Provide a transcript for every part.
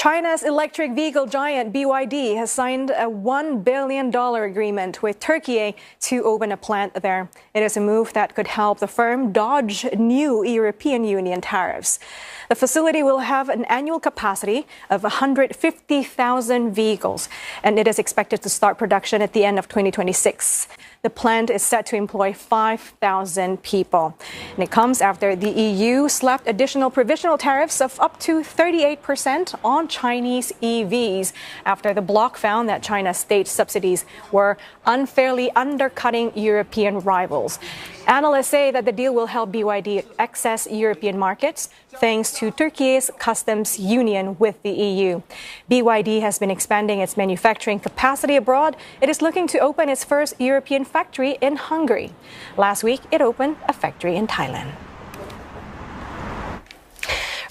China's electric vehicle giant BYD has signed a $1 billion agreement with Turkey to open a plant there. It is a move that could help the firm dodge new European Union tariffs. The facility will have an annual capacity of 150,000 vehicles, and it is expected to start production at the end of 2026. The plant is set to employ 5,000 people. And it comes after the EU slapped additional provisional tariffs of up to 38% on Chinese EVs after the bloc found that China's state subsidies were unfairly undercutting European rivals. Analysts say that the deal will help BYD access European markets thanks to Turkey's customs union with the EU. BYD has been expanding its manufacturing capacity abroad. It is looking to open its first European factory in Hungary. Last week, it opened a factory in Thailand.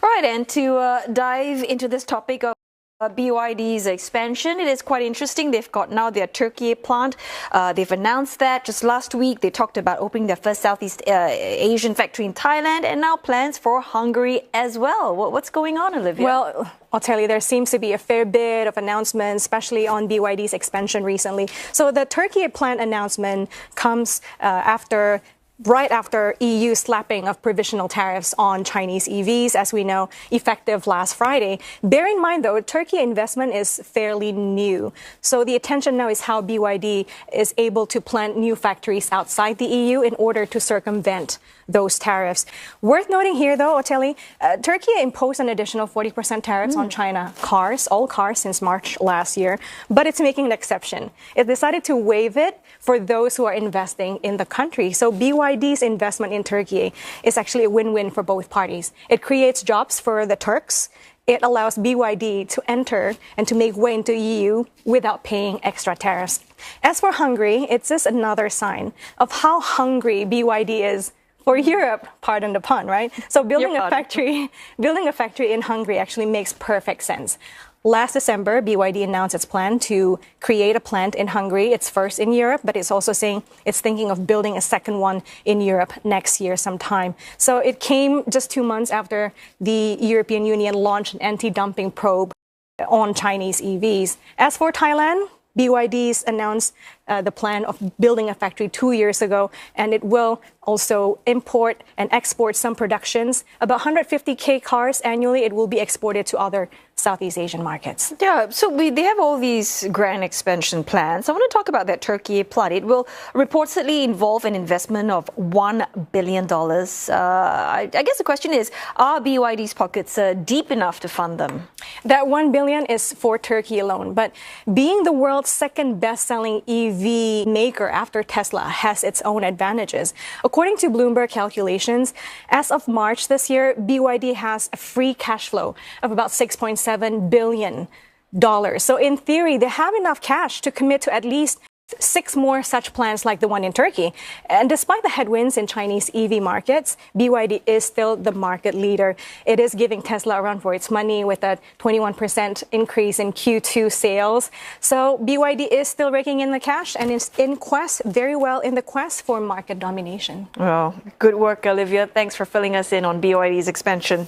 Right, and to dive into this topic of BYD's expansion, it is quite interesting. They've got now their Turkey plant. They've announced that just last week. They talked about opening their first Southeast Asian factory in Thailand, and now plans for Hungary as well. What's going on, Olivia? Well, I'll tell you, there seems to be a fair bit of announcements, especially on BYD's expansion recently. So the Turkey plant announcement comes right after EU slapping of provisional tariffs on Chinese EVs, as we know, effective last Friday. Bear in mind, though, Turkey investment is fairly new. So the attention now is how BYD is able to plant new factories outside the EU in order to circumvent those tariffs. Worth noting here, though, Otelli, Turkey imposed an additional 40% tariffs on China cars, all cars since March last year, but it's making an exception. It decided to waive it for those who are investing in the country. So BYD's investment in Turkey is actually a win-win for both parties. It creates jobs for the Turks. It allows BYD to enter and to make way into EU without paying extra tariffs. As for Hungary, it's just another sign of how hungry BYD is for Europe, pardon the pun, right? So building a factory in Hungary actually makes perfect sense. Last December, BYD announced its plan to create a plant in Hungary. It's first in Europe, but it's also saying it's thinking of building a second one in Europe next year sometime. So it came just 2 months after the European Union launched an anti-dumping probe on Chinese EVs. As for Thailand, BYD's announced the plan of building a factory 2 years ago, and it will also import and export some productions. About 150K cars annually, it will be exported to other Southeast Asian markets. Yeah, so they have all these grand expansion plans. I want to talk about that Turkey plant. It will reportedly involve an investment of $1 billion. I guess the question is, are BYD's pockets deep enough to fund them? That $1 billion is for Turkey alone, but being the world's second best-selling EV maker after Tesla has its own advantages. According to Bloomberg calculations, as of March this year, BYD has a free cash flow of about $6.7 billion. So in theory, they have enough cash to commit to at least 6 more such plants like the one in Turkey. And despite the headwinds in Chinese EV markets, BYD is still the market leader. It is giving Tesla a run for its money with a 21% increase in Q2 sales. So BYD is still raking in the cash and is very well in the quest for market domination. Well, good work, Olivia. Thanks for filling us in on BYD's expansion.